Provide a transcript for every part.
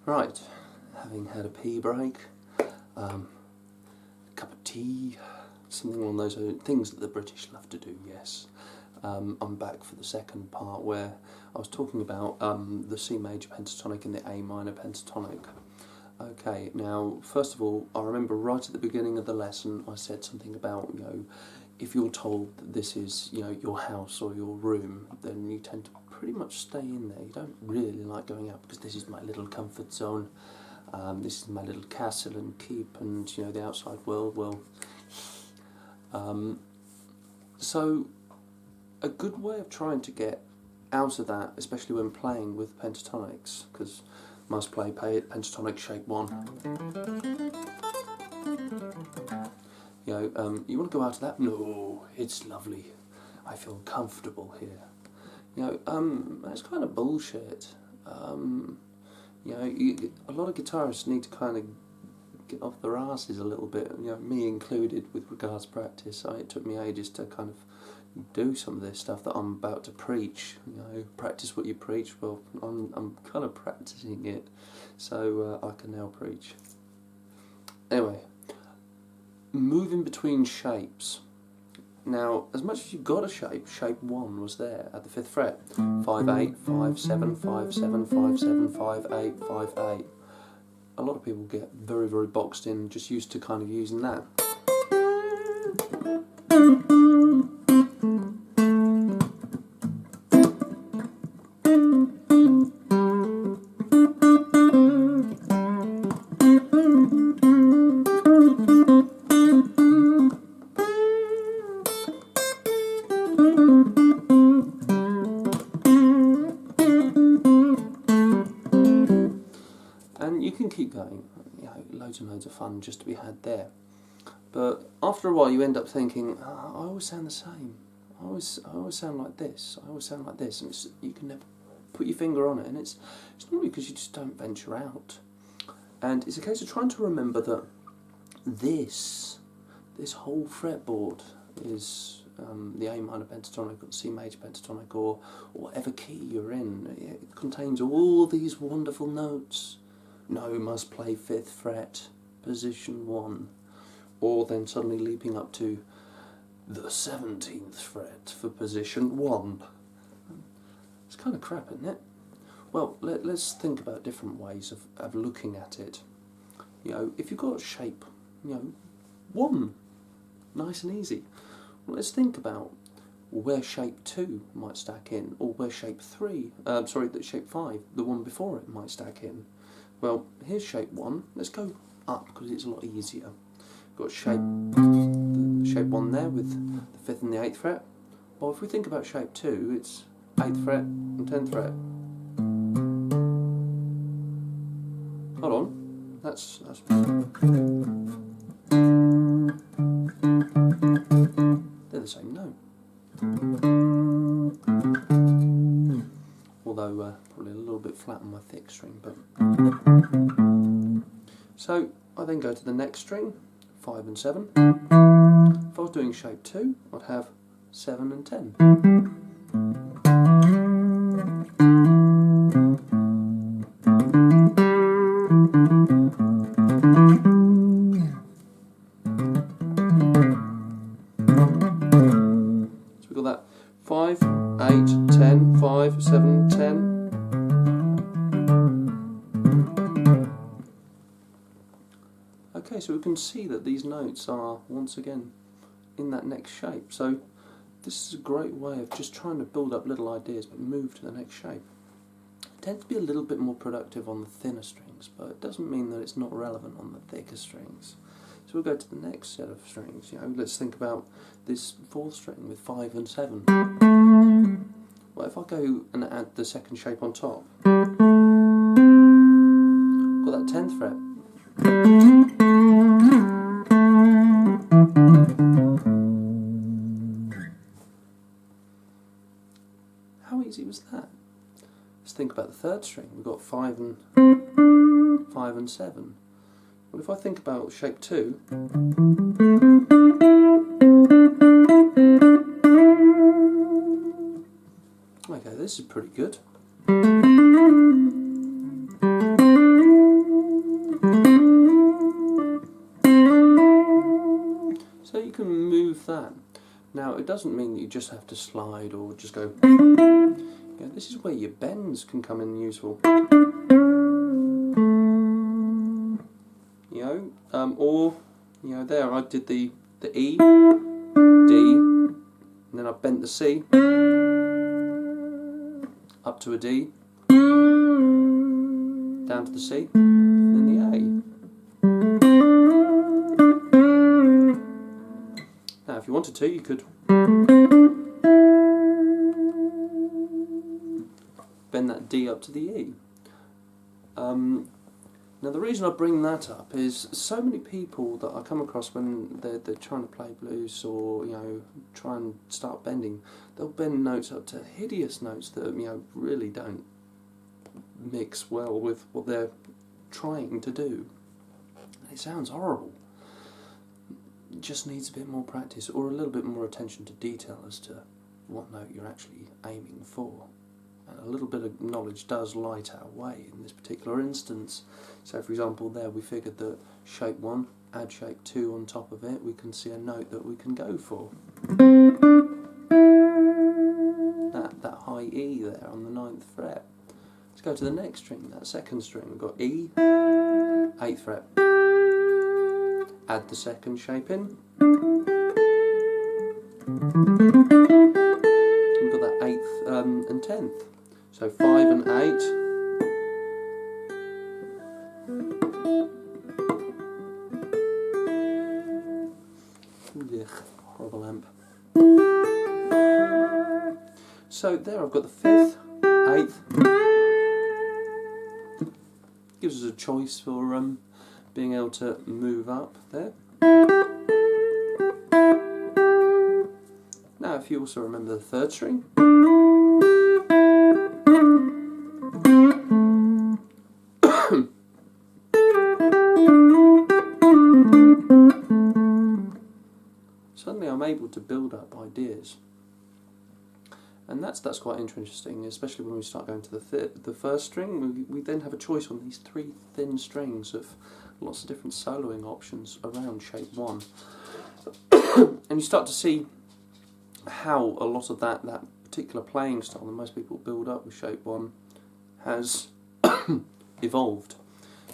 Right, having had a pee break, a cup of tea, something along those things that the British love to do, yes. I'm back for the second part where I was talking about the C major pentatonic and the A minor pentatonic. Okay, now first of all, I remember right at the beginning of the lesson I said something about, if you're told that this is, your house or your room, then you tend to pretty much stay in there. You don't really like going out because this is my little comfort zone. This is my little castle and keep, and the outside world. Well, so a good way of trying to get out of that, especially when playing with pentatonics, because must play pentatonic shape 1. You want to go out of that? No, it's lovely. I feel comfortable here. That's kind of bullshit. A lot of guitarists need to kind of get off their asses a little bit, me included with regards to practice. It took me ages to kind of do some of this stuff that I'm about to preach. Practice what you preach. Well, I'm kind of practicing it, so I can now preach. Anyway, moving between shapes. Now, as much as you've got a shape, shape 1 was there at the 5th fret. 5 8 5 7 5 7 5 7 5 8 5 8. A lot of people get very, very boxed in, just used to kind of using that. And you can keep going, loads and loads of fun just to be had there. But after a while you end up thinking, I always sound the same. I always sound like this. I always sound like this. And you can never put your finger on it. And it's normally because you just don't venture out. And it's a case of trying to remember that this whole fretboard is the A minor pentatonic or the C major pentatonic or whatever key you're in. It contains all these wonderful notes. No, must play 5th fret, position 1, or then suddenly leaping up to the 17th fret for position 1. It's kind of crap, isn't it? Well, let's think about different ways of looking at it. If you've got shape, 1, nice and easy. Well, let's think about where shape 2 might stack in, or where shape 3, shape 5, the one before it, might stack in. Well, here's shape 1. Let's go up because it's a lot easier. Got shape 1 there with the 5th and the 8th fret. Well, if we think about shape 2, it's 8th fret and 10th fret. Hold on, that's they're the same note. Although probably a little bit flat on my thick string, but so I then go to the next string, 5 and 7. If I was doing shape 2, I'd have 7 and 10. So we've got that 5, 8, 10, 5, 7, 10. Okay, so we can see that these notes are once again in that next shape. So this is a great way of just trying to build up little ideas but move to the next shape. It tends to be a little bit more productive on the thinner strings, but it doesn't mean that it's not relevant on the thicker strings. So we'll go to the next set of strings. Let's think about this 4th string with 5 and 7. Well, if I go and add the second shape on top, got that 10th fret. How easy was that? Let's think about the 3rd string. We've got 5 and 7. Well, if I think about shape 2, okay, this is pretty good. with that. Now, it doesn't mean that you just have to slide or just go. You know, this is where your bends can come in useful. You know, or you know, there I did the E, D, and then I bent the C up to a D, down to the C, and then the A. Now, if you wanted to, you could bend that D up to the E. Now, the reason I bring that up is so many people that I come across when they're trying to play blues or, you know, try and start bending, they'll bend notes up to hideous notes that, you know, really don't mix well with what they're trying to do. And it sounds horrible. It just needs a bit more practice or a little bit more attention to detail as to what note you're actually aiming for. And a little bit of knowledge does light our way in this particular instance. So for example there we figured that shape 1, add shape 2 on top of it, we can see a note that we can go for. That high E there on the 9th fret. Let's go to the next string, that second string. We've got E, 8th fret. Add the second shape in. We've got that 8th and 10th. So 5 and 8. Ugh, horrible amp. So there I've got the 5th, 8th. Gives us a choice for being able to move up there. Now if you also remember the 3rd string. Suddenly I'm able to build up ideas, and that's quite interesting, especially when we start going to the 1st string. We then have a choice on these 3 thin strings of lots of different soloing options around shape 1, and you start to see how a lot of that particular playing style that most people build up with shape 1 has evolved.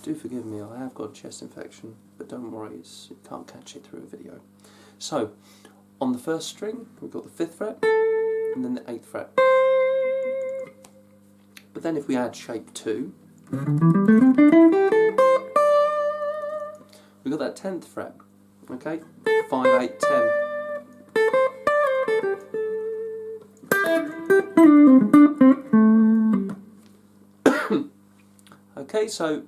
Do forgive me, I have got a chest infection, but don't worry, you can't catch it through a video. So, on the 1st string, we've got the 5th fret, and then the 8th fret. But then if we add shape 2, we've got that 10th fret, okay? 5, 8, 10. Okay, so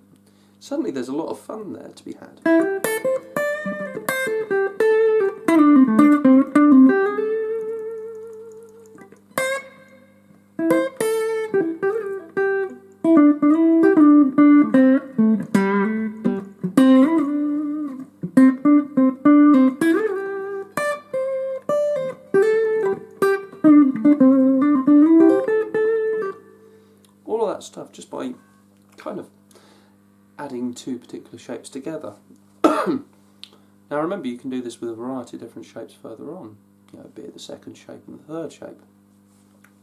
suddenly there's a lot of fun there to be had. All of that stuff just by kind of adding 2 particular shapes together. Now remember, you can do this with a variety of different shapes further on, you know, be it the 2nd shape and the 3rd shape,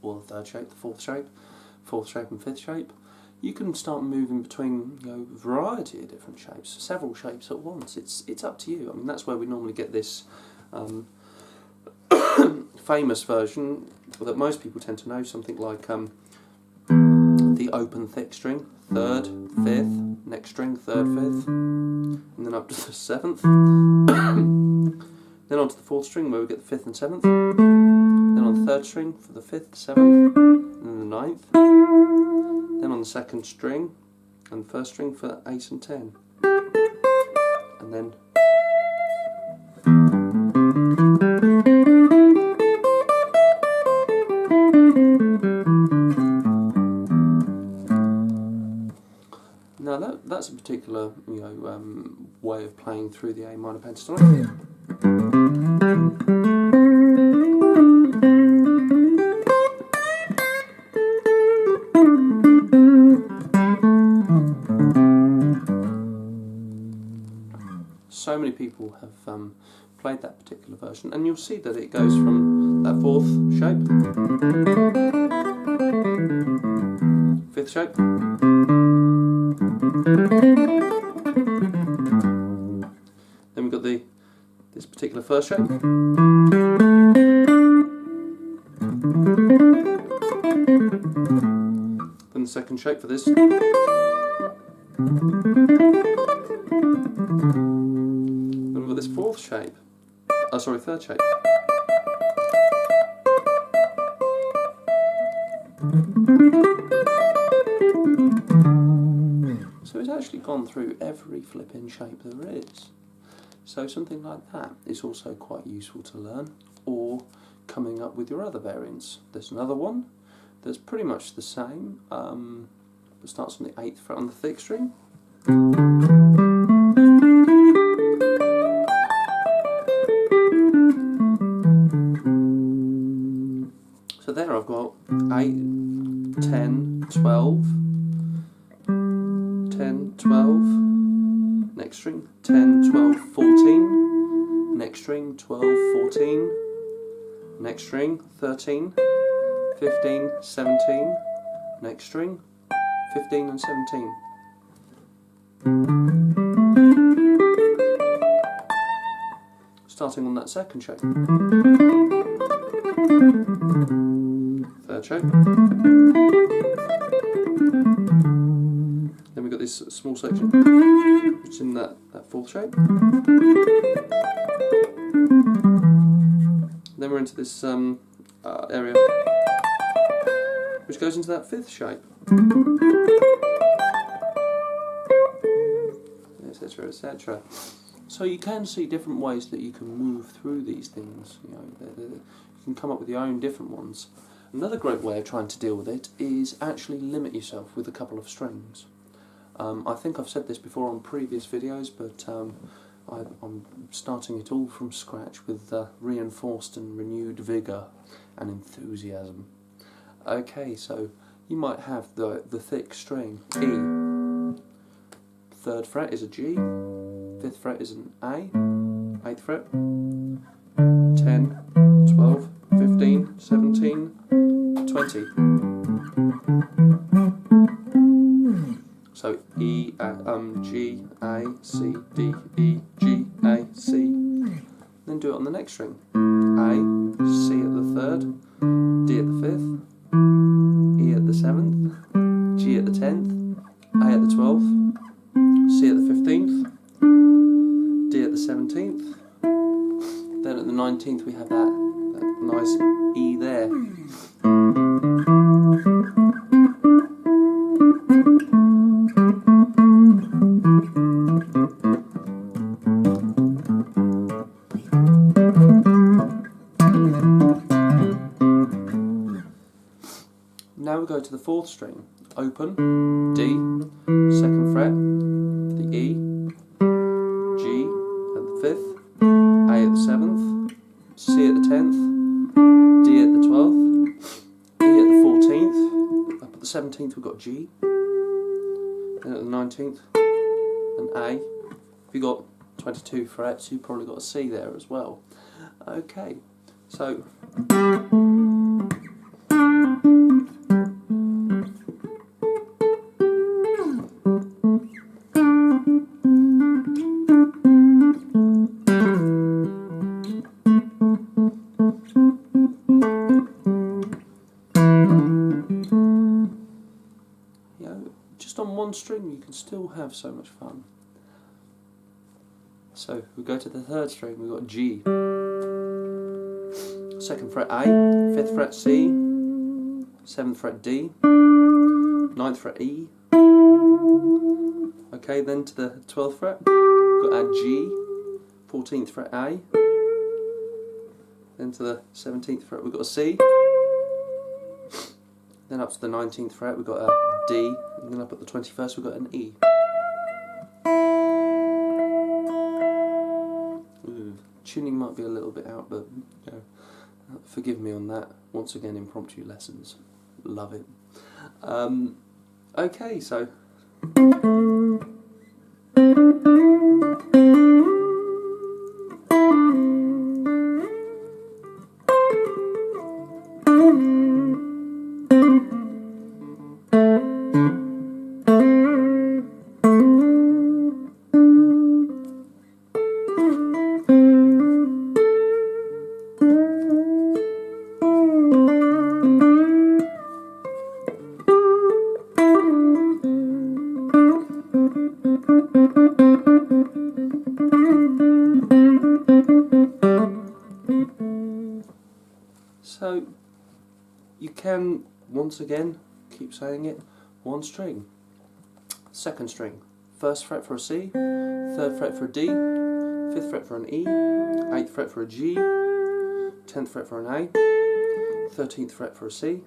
or the 3rd shape, the 4th shape, 4th shape and 5th shape. You can start moving between, you know, a variety of different shapes, several shapes at once. It's up to you. I mean, that's where we normally get this famous version that most people tend to know, something like the open thick string, 3rd, 5th, next string, 3rd, 5th, and then up to the 7th, then onto the 4th string where we get the 5th and 7th, then on the 3rd string for the 5th, 7th, and then the 9th, then on the 2nd string and the 1st string for 8 and 10, and then now that's a particular, you know, way of playing through the A minor pentatonic. So many people have played that particular version, and you'll see that it goes from that fourth shape, fifth shape, then we've got this particular first shape, then the second shape for this, then we've got this fourth shape, third shape. So it's actually gone through every flipping shape there is. So something like that is also quite useful to learn, or coming up with your other variants. There's another one that's pretty much the same, it starts on the 8th fret on the thick string. So there I've got 8, 10, 12, 10, 12, next string, 10, 12, 14, next string, 12, 14, next string, 13, 15, 17, next string, 15 and 17. Starting on that second shape. Third shape. Then we've got this small section, which is in that fourth shape. Then we're into this area, which goes into that fifth shape, etc., etc. So you can see different ways that you can move through these things. You know, you can come up with your own different ones. Another great way of trying to deal with it is actually limit yourself with a couple of strings. I think I've said this before on previous videos, but I'm starting it all from scratch with reinforced and renewed vigour and enthusiasm. Okay, so you might have the thick string E. 3rd fret is a G, 5th fret is an A, 8th fret, 10, 12, 15, 17, 20. So E, G, A, C, D, E, G, A, C. Then do it on the next string. A, C at the 3rd, D at the 5th, E at the 7th, G at the 10th, A at the 12th, C at the 15th, D at the 17th, then at the 19th we have that nice E there. Now we go to the 4th string, open, D, 2nd fret, the E, G at the 5th, A at the 7th, C at the 10th, D at the 12th, E at the 14th, up at the 17th we've got G, then at the 19th an A. If you've got 22 frets you've probably got a C there as well. Okay, so just on one string you can still have so much fun. So we go to the 3rd string, we've got G, 2nd fret A, 5th fret C, 7th fret D, 9th fret E. Okay, then to the 12th fret, we've got our G, 14th fret A, then to the 17th fret we've got a C, then up to the 19th fret we've got a D, and then up at the 21st we've got an E. Tuning might be a little bit out, but you know, forgive me on that. Once again, impromptu lessons. Love it. Okay, so can, once again, keep saying it, one string. Second string, first fret for a C, third fret for a D, fifth fret for an E, 8th fret for a G, 10th fret for an A, 13th fret for a C,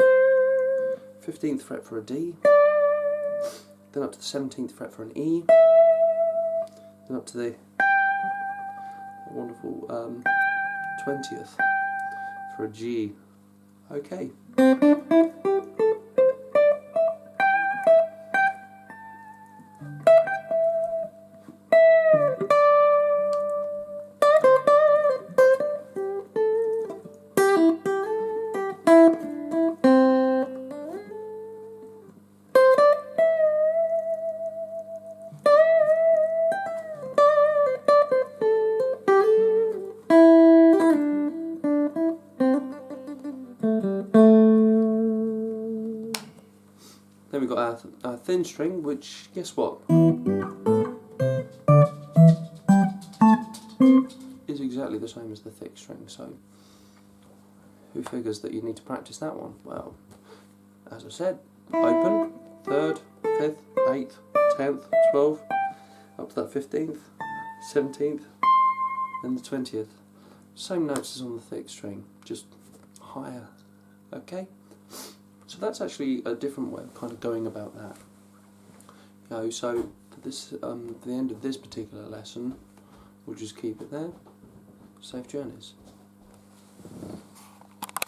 15th fret for a D, then up to the 17th fret for an E, then up to the wonderful 20th for a G. Okay. Then we've got our thin string, which, guess what, is exactly the same as the thick string, so who figures that you need to practice that one? Well, as I said, open, 3rd, 5th, 8th, 10th, 12th, up to that 15th, 17th, and the 20th. Same notes as on the thick string, just higher, okay? So that's actually a different way of kind of going about that. You know, so for this, for the end of this particular lesson, we'll just keep it there. Safe journeys.